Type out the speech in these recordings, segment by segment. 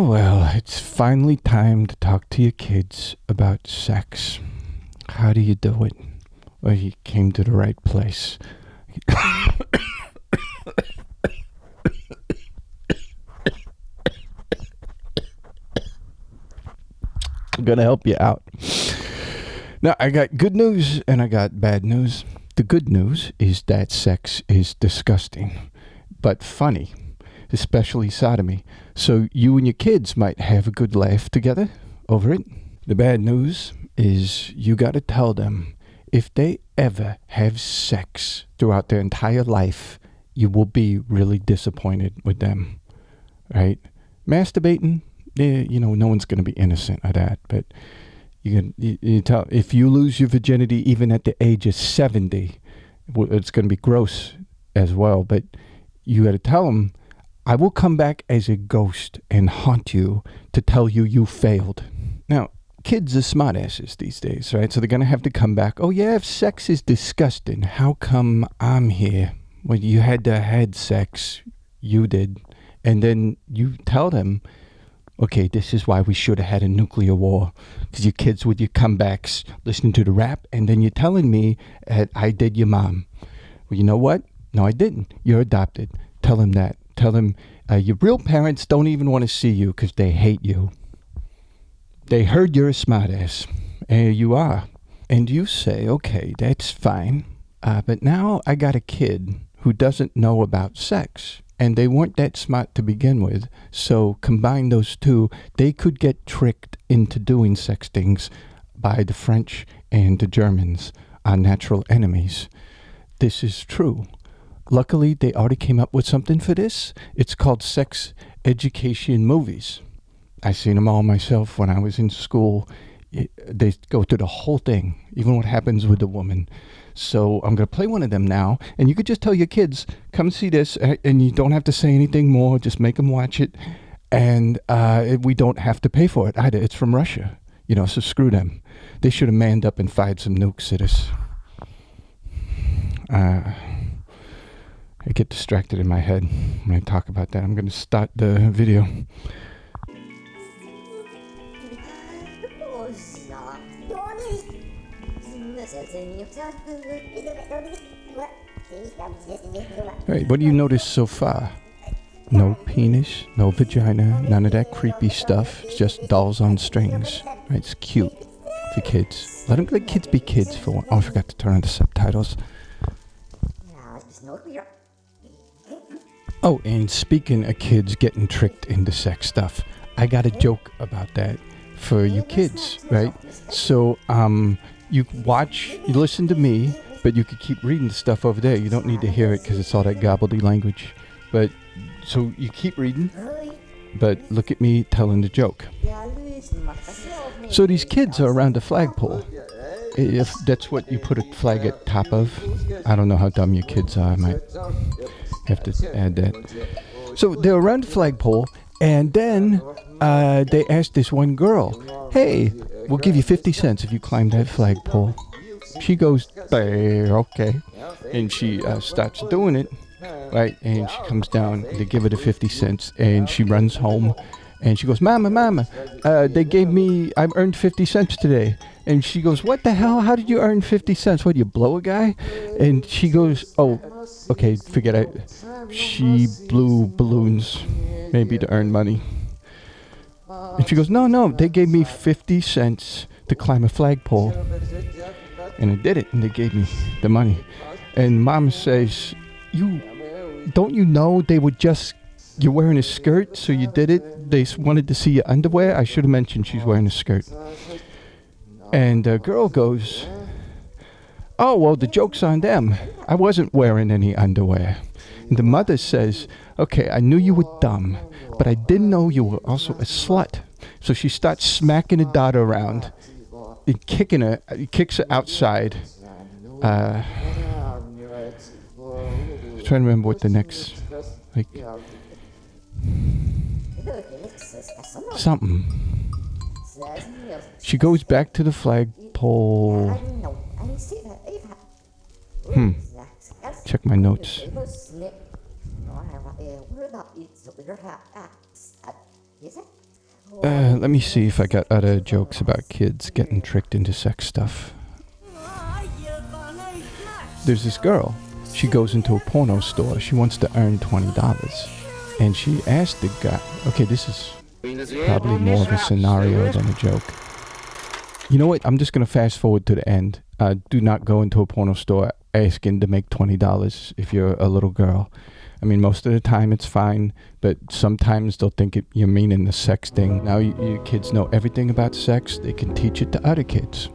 Oh, well, it's finally time to talk to your kids about sex. How do you do it? Well, you came to the right place. I'm gonna help you out. Now, I got good news and I got bad news. The good news is that sex is disgusting, but funny, especially sodomy. So you and your kids might have a good laugh together over it. The bad news is you gotta tell them if they ever have sex throughout their entire life, you will be really disappointed with them, right? Masturbating, no one's gonna be innocent of that, but you tell if you lose your virginity even at the age of 70, it's going to be gross as well. But you got to tell them, I will come back as a ghost and haunt you to tell you you failed. Now, kids are smartasses these days, right? So they're going to have to come back. Oh yeah, if sex is disgusting, how come I'm here? Well, you had to had sex, you did, and then you tell them, okay, this is why we should have had a nuclear war. Because your kids with your comebacks listening to the rap, and then you're telling me that I did your mom. Well, you know what? No, I didn't. You're adopted. Tell them that. Tell them your real parents don't even want to see you because they hate you. They heard you're a smartass. And you are. And you say, okay, that's fine. But now I got a kid who doesn't know about sex. And they weren't that smart to begin with. So combine those two, they could get tricked into doing sex things by the French and the Germans, our natural enemies. This is true. Luckily, they already came up with something for this. It's called sex education movies. I seen them all myself when I was in school. They go through the whole thing, even what happens with the woman. So I'm going to play one of them now, and you could just tell your kids, come see this, and you don't have to say anything more, just make them watch it, and we don't have to pay for it either. It's from Russia, so screw them. They should have manned up and fired some nukes at us. I get distracted in my head when I talk about that. I'm going to start the video. Alright, what do you notice so far? No penis, no vagina, none of that creepy stuff. It's just dolls on strings. Right, it's cute for kids. Let kids be kids for one. Oh, I forgot to turn on the subtitles. Oh, and speaking of kids getting tricked into sex stuff, I got a joke about that for you kids, right? So, you listen to me, but you could keep reading the stuff over there. You don't need to hear it because it's all that gobbledy language. But, so you keep reading, but look at me telling the joke. So these kids are around a flagpole. If that's what you put a flag at top of. I don't know how dumb your kids are. I might have to add that. So they're around the flagpole, and then they asked this one girl, hey, we'll give you 50 cents if you climb that flagpole. She goes, okay. And she starts doing it, right? And she comes down, they give her the 50 cents, and she runs home. And she goes, Mama, they gave me, I earned 50 cents today. And she goes, what the hell? How did you earn 50 cents? What, you blow a guy? And she goes, oh, okay, forget it. She blew balloons, maybe to earn money. And she goes, no, they gave me 50 cents to climb a flagpole. And I did it, and they gave me the money. And Mom says, don't you know they were just, you're wearing a skirt, so you did it? They wanted to see your underwear? I should have mentioned she's wearing a skirt. And the girl goes, oh, well, the joke's on them. I wasn't wearing any underwear. And the mother says, okay, I knew you were dumb, but I didn't know you were also a slut. So she starts smacking her daughter around and kicks her outside. I'm trying to remember what the next, something. She goes back to the flagpole. Check my notes. Let me see if I got other jokes about kids getting tricked into sex stuff. There's this girl. She goes into a porno store. She wants to earn $20. And she asked the guy, okay, this is probably more of a scenario than a joke. You know what? I'm just going to fast forward to the end. Do not go into a porno store asking to make $20 if you're a little girl. I mean, most of the time it's fine, but sometimes they'll think you're meaning the sex thing. Now you kids know everything about sex. They can teach it to other kids,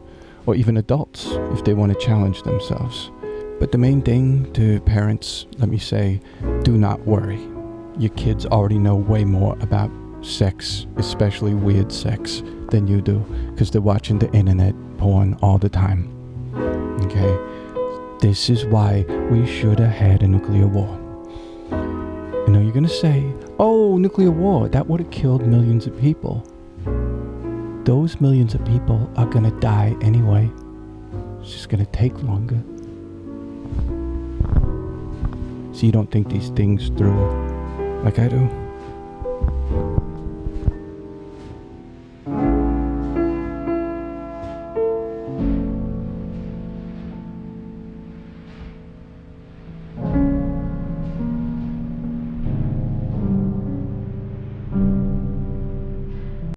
or even adults, if they want to challenge themselves. But the main thing to parents, let me say, do not worry. Your kids already know way more about sex, especially weird sex, than you do, because they're watching the internet porn all the time. Okay? This is why we should have had a nuclear war. You know, you're gonna say, oh, nuclear war, that would have killed millions of people. Those millions of people are gonna die anyway. It's just gonna take longer. So you don't think these things through like I do?